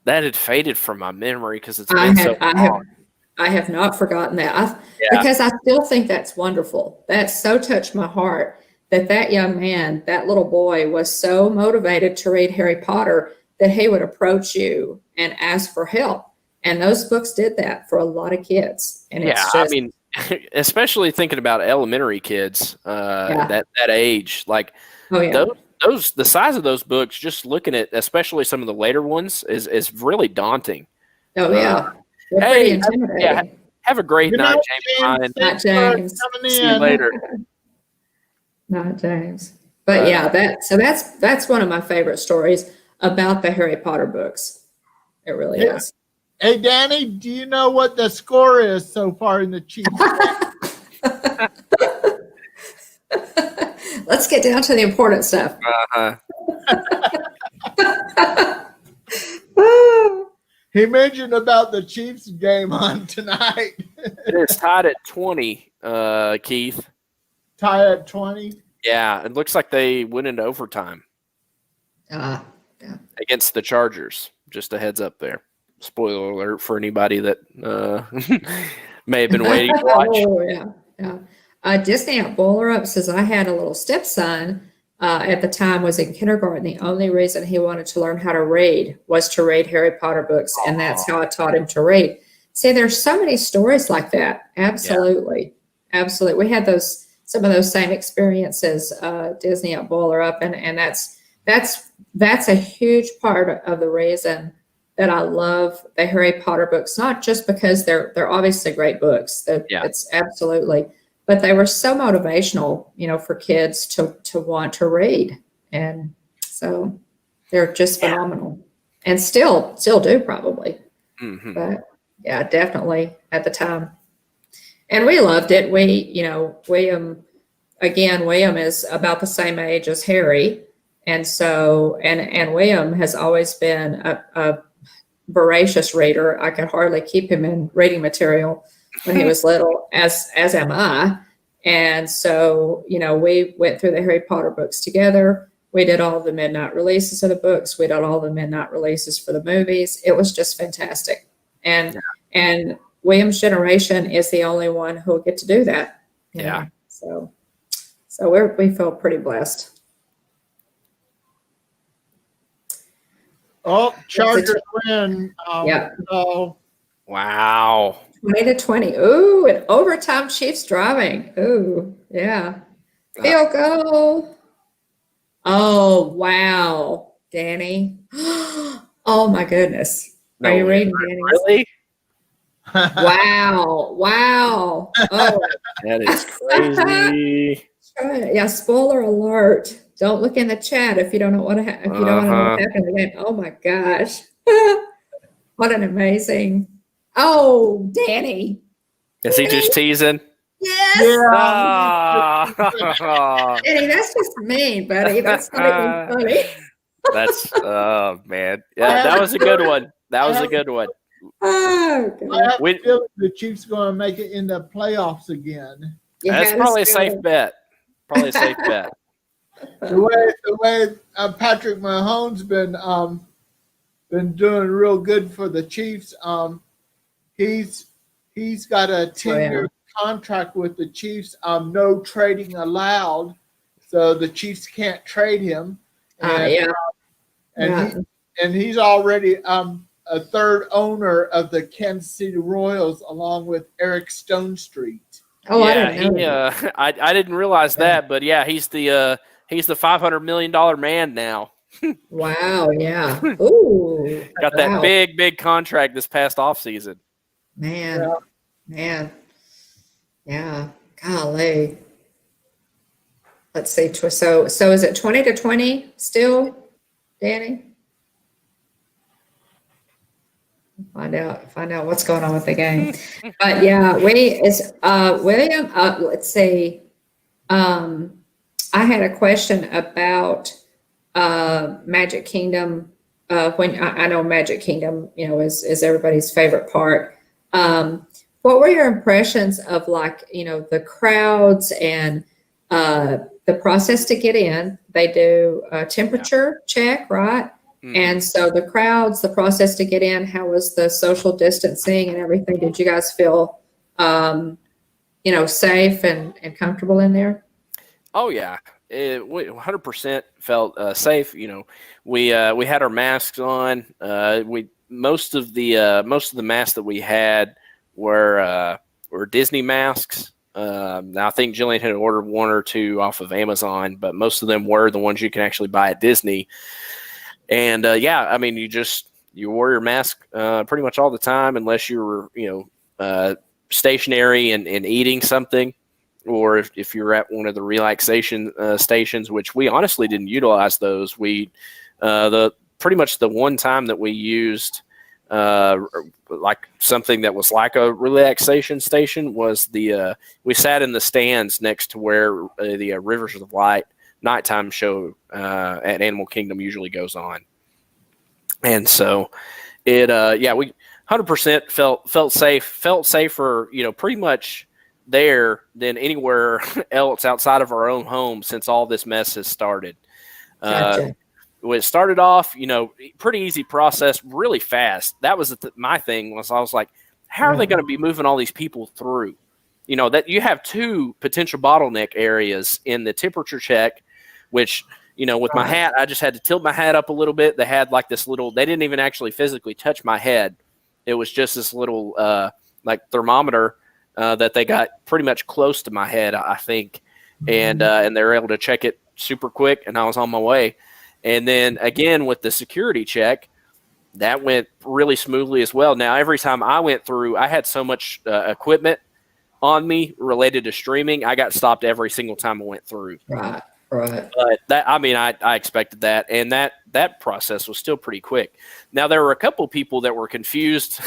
that had faded from my memory because it's been so long. I have not forgotten that because I still think that's wonderful. That so touched my heart that young man, that little boy, was so motivated to read Harry Potter that he would approach you and ask for help. And those books did that for a lot of kids. And I mean, especially thinking about elementary kids that age, those the size of those books, just looking at especially some of the later ones is really daunting. Oh yeah. They're pretty intimidating. Have a great night, James. Not James. Coming See you later. Not James. But yeah, that's one of my favorite stories about the Harry Potter books. It really Yeah. is. Hey, Danny, do you know what the score is so far in the Chiefs? Let's get down to the important stuff. Uh-huh. He mentioned about the Chiefs game on tonight. It is tied at 20, Keith. Tie at 20. Yeah, it looks like they went into overtime Yeah. against the Chargers. Just a heads up there. Spoiler alert for anybody that may have been waiting to watch. Oh, yeah. Disney at Bowler Up says, I had a little stepson at the time was in kindergarten. The only reason he wanted to learn how to read was to read Harry Potter books, and that's how I taught him to read. See, there's so many stories like that. Absolutely. Yeah. Absolutely. We had some of those same experiences, Disney at Bowler Up, and that's a huge part of the reason that I love the Harry Potter books, not just because they're obviously great books. It's absolutely, but they were so motivational, for kids to want to read. And so they're just phenomenal, and still do probably. Mm-hmm. But yeah, definitely at the time. And we loved it. William is about the same age as Harry. And so, and William has always been a voracious reader. I could hardly keep him in reading material when he was little, as am I. And so, we went through the Harry Potter books together. We did all the midnight releases of the books. We did all the midnight releases for the movies. It was just fantastic. And William's generation is the only one who will get to do that. Yeah. So we feel pretty blessed. Oh, Chargers win. Yeah. So Wow. 20-20. Ooh, and overtime Chiefs driving. Ooh, yeah. Field goal. Oh, wow, Danny. Oh my goodness. Are you reading, Danny? Really? Wow. Oh. That is crazy. Yeah, spoiler alert. Don't look in the chat if you don't know what if you don't want to know what happened in the game. Oh my gosh. What an amazing. Oh, Danny. Is he just teasing? Yes. yeah. Danny, that's just mean, buddy. That's not even funny. That's man. Yeah, that was a good one. That was a good one. Oh, I God. have a feeling the Chiefs going to make it in the playoffs again. That's probably a safe bet. Probably a safe bet. The way Patrick Mahomes been doing real good for the Chiefs. He's got a 10-year contract with the Chiefs. No trading allowed, so the Chiefs can't trade him. And he's already a third owner of the Kansas City Royals, along with Eric Stonestreet. Oh, yeah, I didn't know that. I didn't realize that, but yeah, he's the $500 million man now. Wow, yeah. Ooh. Got that big contract this past offseason. Man. Yeah. Golly. Let's see. So is it 20-20 still, Danny? Find out what's going on with the game. But yeah, William, let's see. I had a question about Magic Kingdom. When I know Magic Kingdom, is everybody's favorite part. What were your impressions of the crowds and the process to get in? They do a temperature check, right? Mm-hmm. And so the crowds, the process to get in, how was the social distancing and everything? Did you guys feel, safe and comfortable in there? Oh yeah, we 100% felt safe. We had our masks on. Most of the masks that we had were Disney masks. Now I think Jillian had ordered one or two off of Amazon, but most of them were the ones you can actually buy at Disney. And I mean, you wore your mask pretty much all the time, unless you were stationary and eating something. or if you're at one of the relaxation stations, which we honestly didn't utilize those. We the pretty much the one time that we used like something that was like a relaxation station was we sat in the stands next to where the Rivers of Light nighttime show at Animal Kingdom usually goes on. And so we 100% felt safe, felt safer, pretty much there than anywhere else outside of our own home since all this mess has started. Gotcha. When it started off, pretty easy process, really fast. That was my thing. I was like, how are they going to be moving all these people through? That you have two potential bottleneck areas in the temperature check, which, with my hat, I just had to tilt my hat up a little bit. They had like this little, they didn't even actually physically touch my head. It was just this little like thermometer that they got pretty much close to my head, I think. And they were able to check it super quick, and I was on my way. And then again, with the security check, that went really smoothly as well. Now, every time I went through, I had so much equipment on me related to streaming. I got stopped every single time I went through. Right. But I expected that. And that process was still pretty quick. Now, there were a couple people that were confused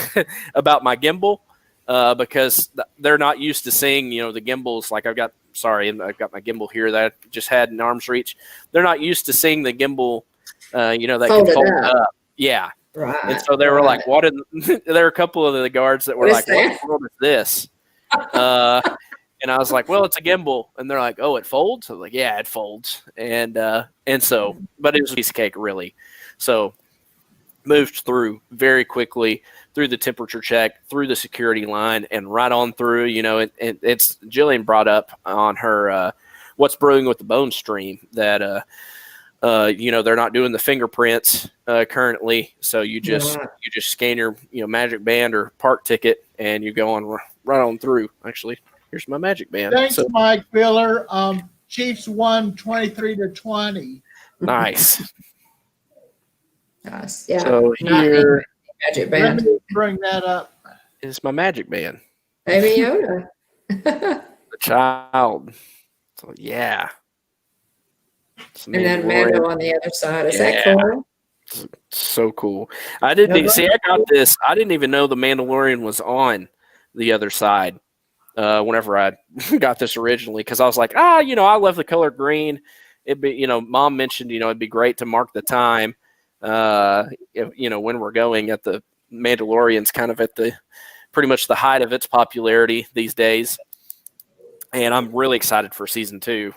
about my gimbal because they're not used to seeing, the gimbals. Like I've got my gimbal here that I just had in arm's reach. They're not used to seeing the gimbal, that can fold up. Yeah. Right. And so they were like, what? There were a couple of the guards that were like, what in the world is this? And I was like, well, it's a gimbal. And they're like, oh, it folds? I was like, yeah, it folds. And so, but it was a piece of cake, really. So moved through very quickly through the temperature check, through the security line, and right on through. It's Jillian brought up on her What's Brewing with the Bone stream that they're not doing the fingerprints currently, so you just scan your magic band or park ticket, and you go on right on through. Actually, here's my magic band. Thanks, Mike Biller. Chiefs won 23-20. Nice. Nice. Yeah. So here, magic band. Let me bring that up. Is my magic band. Baby Yoda. The child. So yeah. And then Mando on the other side. Is that cool? So cool. I didn't see. I got this. I didn't even know the Mandalorian was on the other side. Whenever I got this originally, because I was like, I love the color green. It'd be, Mom mentioned, it'd be great to mark the time. When we're going at the Mandalorian's kind of at the pretty much the height of its popularity these days, and I'm really excited for season 2.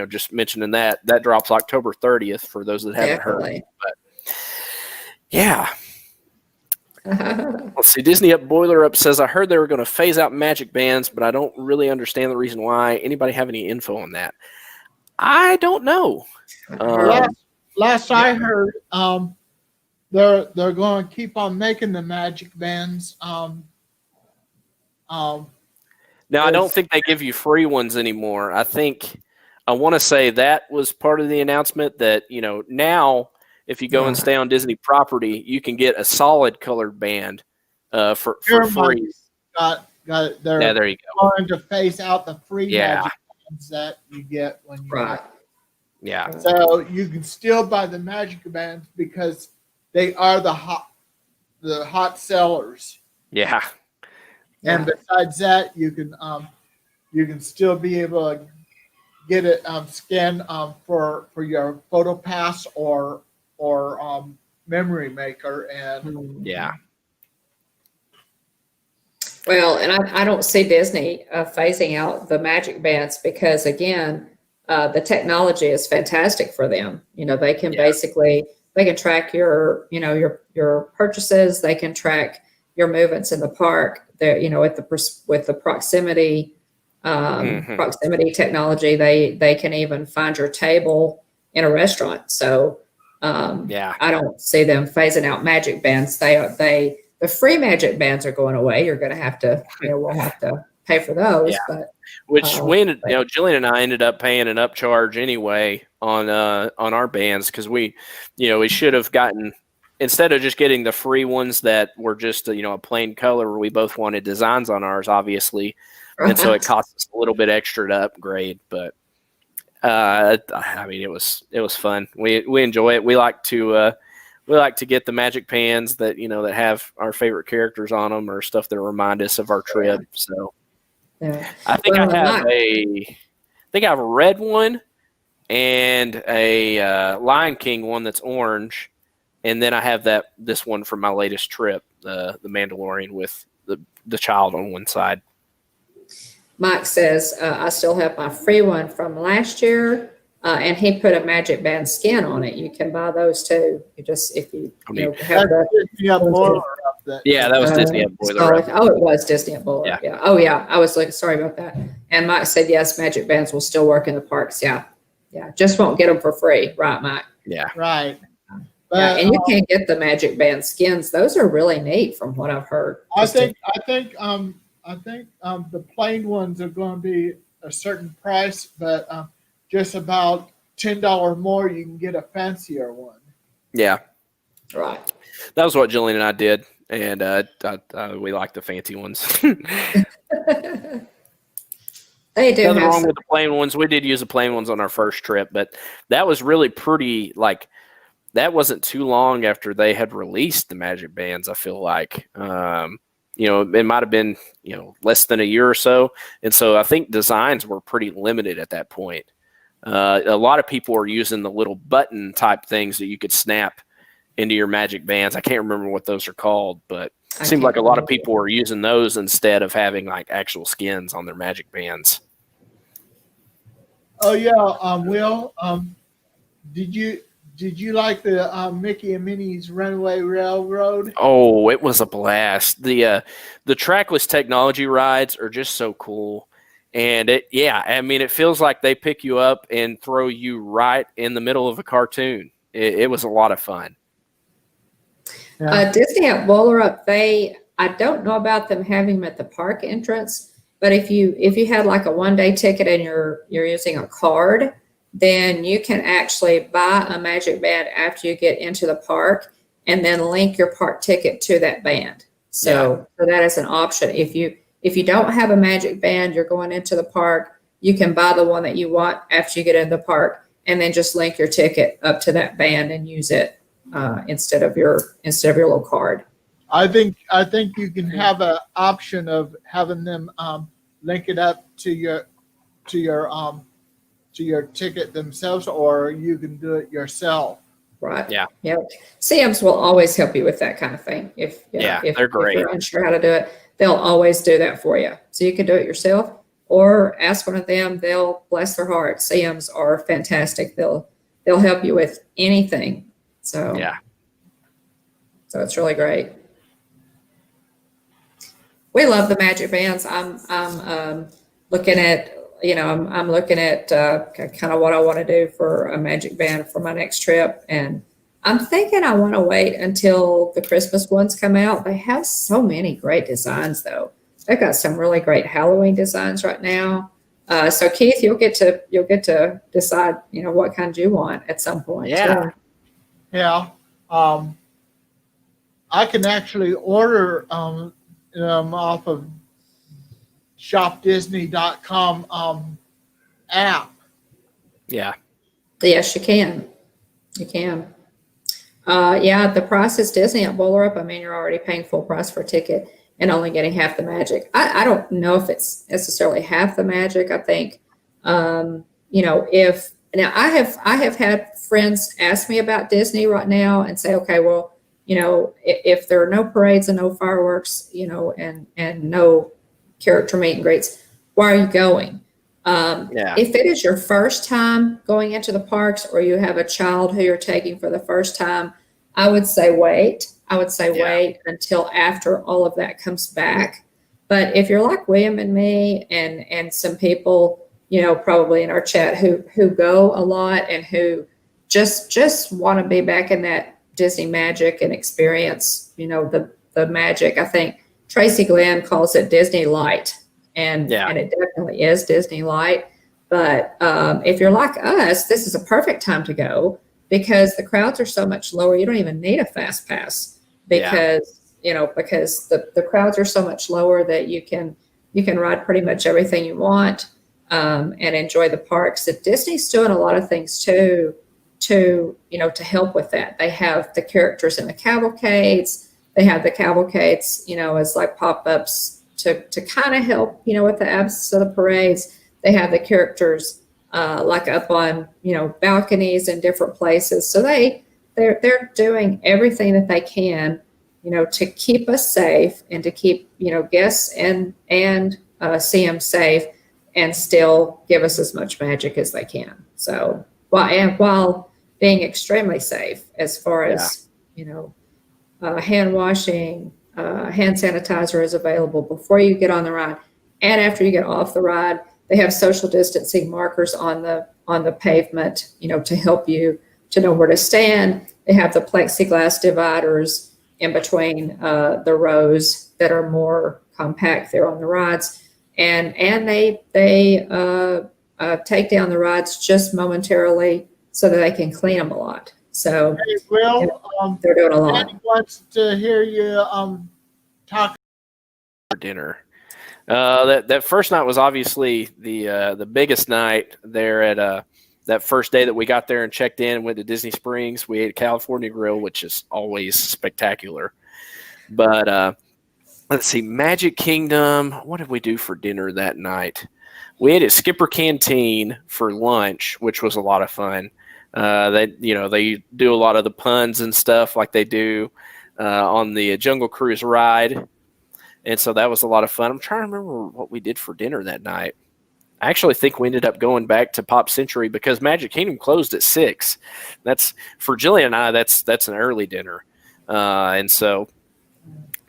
Just mentioning that drops October 30th for those that haven't heard. But yeah. Let's see. Disney Boiler Up says, I heard they were going to phase out magic bands, but I don't really understand the reason why. Anybody have any info on that? I don't know. Last I heard, they're going to keep on making the magic bands. Now, I don't think they give you free ones anymore. I want to say that was part of the announcement that, now if you go and stay on Disney property, you can get a solid colored band for free. Got it. There you go. Going to phase out the free magic bands that you get when you Yeah. So you can still buy the magic bands because they are the hot sellers. Yeah. And besides that, you can still be able to get it scanned for your photo pass or memory maker and Well, and I don't see Disney phasing out the magic bands because again, the technology is fantastic for them. They can they can track your purchases. They can track your movements in the park. They're, with the proximity technology, they can even find your table in a restaurant. So I don't see them phasing out magic bands. The free magic bands are going away. You're going to have to, we'll have to pay for those. Yeah. But Jillian and I ended up paying an upcharge anyway on our bands because we should have gotten, instead of just getting the free ones that were just a plain color where we both wanted designs on ours, obviously, and so it Right. costs us a little bit extra to upgrade. But I mean, it was fun. We enjoy it. We like to get the magic pans that that have our favorite characters on them or stuff that remind us of our trip. So Yeah. I think Well, I have a red one and a Lion King one that's orange, and then I have this one from my latest trip, the Mandalorian with the child on one side. Mike says, I still have my free one from last year, and he put a Magic Band skin on it. You can buy those too. If you have That's the. Disney up Boiler Up that. Yeah, that was Disney at Boiler Up. Oh, it was Disney at Boiler Up. Yeah. Oh, yeah. I was looking. Sorry about that. And Mike said, yes, Magic Bands will still work in the parks. Yeah. Yeah. Just won't get them for free. Right, Mike? Yeah. Right. But, yeah, and you can get the Magic Band skins. Those are really neat from what I've heard. I think the plain ones are going to be a certain price, but just about $10 more, you can get a fancier one. Yeah. Right. That was what Jillian and I did, and we like the fancy ones. They do. Nothing wrong with the plain ones. We did use the plain ones on our first trip, but that was really pretty. Like, that wasn't too long after they had released the Magic Bands. I feel like, it might have been less than a year or so, and so I think designs were pretty limited at that point. A lot of people were using the little button type things that you could snap into your Magic Bands. I can't remember what those are called, but it seemed like a lot of people were using those instead of having like actual skins on their Magic Bands. Oh yeah, Will. Did you like the Mickey and Minnie's Runaway Railroad? Oh, it was a blast. The trackless technology rides are just so cool. And it feels like they pick you up and throw you right in the middle of a cartoon. It was a lot of fun. Yeah. Disney at Boiler Up, I don't know about them having them at the park entrance, but if you had like a one-day ticket and you're using a card, then you can actually buy a Magic Band after you get into the park and then link your park ticket to that band. So that is an option. If you don't have a Magic Band, you're going into the park, you can buy the one that you want after you get in the park and then just link your ticket up to that band and use it instead of your little card. I think you can have an option of having them link it up to your ticket themselves, or you can do it yourself. Right. Yeah. Yep. Sam's will always help you with that kind of thing. If they're great. If you're unsure how to do it, they'll always do that for you. So you can do it yourself or ask one of them. They'll, bless their heart. Sam's are fantastic. They'll help you with anything. So So it's really great. We love the Magic Bands. I'm looking at I'm looking at kind of what I want to do for a Magic Band for my next trip, and I'm thinking I want to wait until the Christmas ones come out. They have so many great designs, though. They've got some really great Halloween designs right now. So Keith, you'll get to decide what kind you want at some point. Yeah. Yeah. I can actually order off of shopdisney.com app. Yeah. Yes, you can. You can. The price is Disney at Boiler Up. I mean, you're already paying full price for a ticket and only getting half the magic. I don't know if it's necessarily half the magic. I think, if now I have had friends ask me about Disney right now and say, okay, well, if there are no parades and no fireworks, and no character meet and greets, why are you going? If it is your first time going into the parks or you have a child who you're taking for the first time, I would say wait. Wait until after all of that comes back. But if you're like William and me and some people, probably in our chat who go a lot and who just want to be back in that Disney magic and experience, the magic. I think Tracy Glenn calls it Disney Light, and it definitely is Disney Light. But if you're like us, this is a perfect time to go because the crowds are so much lower. You don't even need a fast pass because the crowds are so much lower that you can You can ride pretty much everything you want, and enjoy the parks. And Disney's doing a lot of things too, to help with that. They have the characters in the cavalcades. They have the cavalcades, as like pop-ups to kind of help, with the absence of the parades. They have the characters like up on, balconies in different places. So they're doing everything that they can, to keep us safe and to keep, guests and CM safe, and still give us as much magic as they can. So while being extremely safe as far as, hand washing, hand sanitizer is available before you get on the ride and after you get off the ride. They have social distancing markers on the pavement, to help you to know where to stand. They have the plexiglass dividers in between the rows that are more compact there on the rides, and they take down the rides just momentarily so that they can clean them a lot. So Hey, Will, they're doing a lot. Danny wants to hear you talk for dinner. That first night was obviously the biggest night there at that first day that we got there and checked in and went to Disney Springs. We ate California Grill, which is always spectacular. But let's see, Magic Kingdom. What did we do for dinner that night? We ate at Skipper Canteen for lunch, which was a lot of fun. They do a lot of the puns and stuff like they do on the Jungle Cruise ride. And so that was a lot of fun. I'm trying to remember what we did for dinner that night. I actually think we ended up going back to Pop Century because Magic Kingdom closed at 6. That's for Jillian and I. That's an early dinner, and so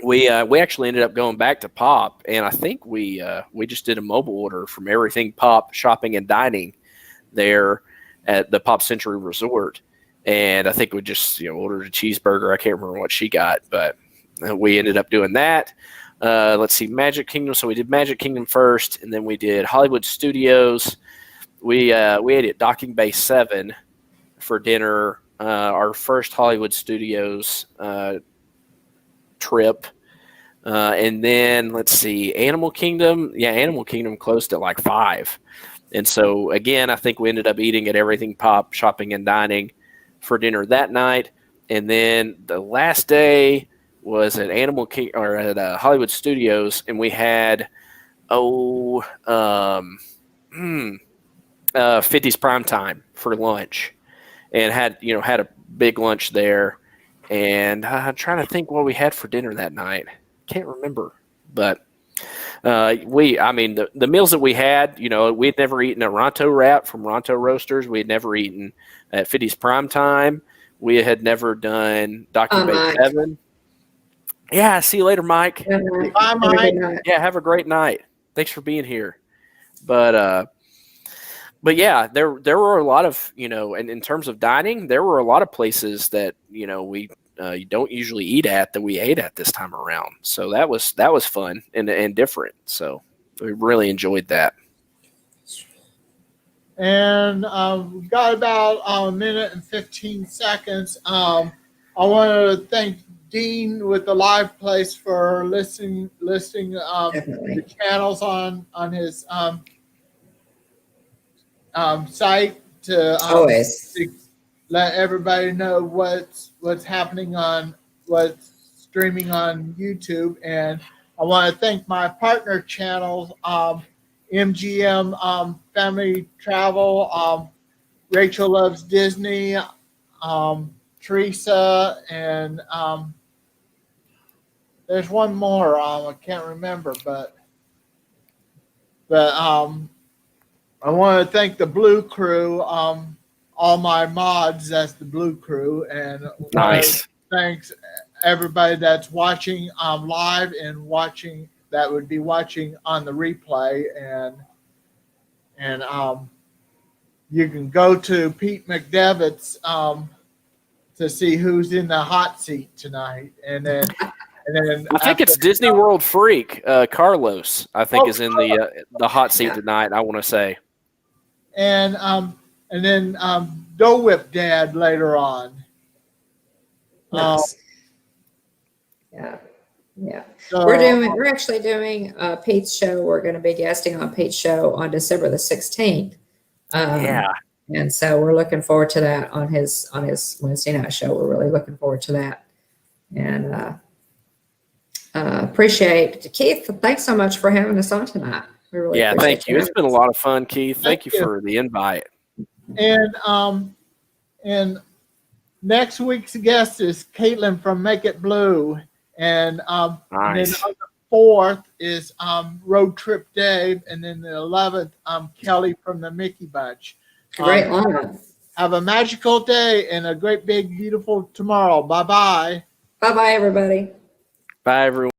we actually ended up going back to Pop. And I think we just did a mobile order from Everything Pop Shopping and Dining there at the Pop Century Resort. And I think we just ordered a cheeseburger. I can't remember what she got, but we ended up doing that. Let's see, Magic Kingdom. So we did Magic Kingdom first, and then we did Hollywood Studios. We ate at Docking Bay 7 for dinner, our first Hollywood Studios trip. And then, let's see, Animal Kingdom. Yeah, Animal Kingdom closed at like 5. And so, again, I think we ended up eating at Everything Pop Shopping and Dining for dinner that night. And then the last day was at Hollywood Studios, and we had 50's Prime Time for lunch, and had a big lunch there. And I'm trying to think what we had for dinner that night. Can't remember, but the meals that we had, we'd never eaten a Ronto wrap from Ronto Roasters. We had never eaten at 50's Prime Time. We had never done Docking Bay 7. Yeah, see you later, Mike. Bye, Mike. Yeah, have a great night. Thanks for being here. But yeah, there were a lot of, and in terms of dining, there were a lot of places that, we you don't usually eat at that we ate at this time around. So that was fun and different. So we really enjoyed that. And we've got about a minute and 15 seconds. I want to thank Dean with the Live Place for listing the channels on his site to Always. let everybody know what's happening what's streaming on YouTube. And I want to thank my partner channels, MGM Family Travel, Rachel Loves Disney, Teresa, and there's one more I can't remember, but I want to thank the Blue Crew, all my mods. That's the Blue Crew, and Nice. Thanks everybody that's watching live and watching that would be watching on the replay, and you can go to Pete McDevitt's to see who's in the hot seat tonight, and then I think it's Disney World Freak. Carlos, I think, is in the hot seat tonight. I want to say, and then Dole Whip Dad later on. Nice. Yeah. Yeah. So We're actually doing Pete's show. We're going to be guesting on Pete's show on December the 16th. Yeah. And so we're looking forward to that on his Wednesday night show. We're really looking forward to that. And appreciate Keith. Thanks so much for having us on tonight. We really Yeah, appreciate thank you. It's been a lot of fun, Keith. Thank you you. for the invite. And next week's guest is Caitlin from Make It Blue, and then on Nice. the 4th is Road Trip Dave, and then the 11th Kelly from the Mickey Bunch. Great lineup. Have a magical day and a great big beautiful tomorrow. Bye bye. Bye bye everybody. Bye, everyone.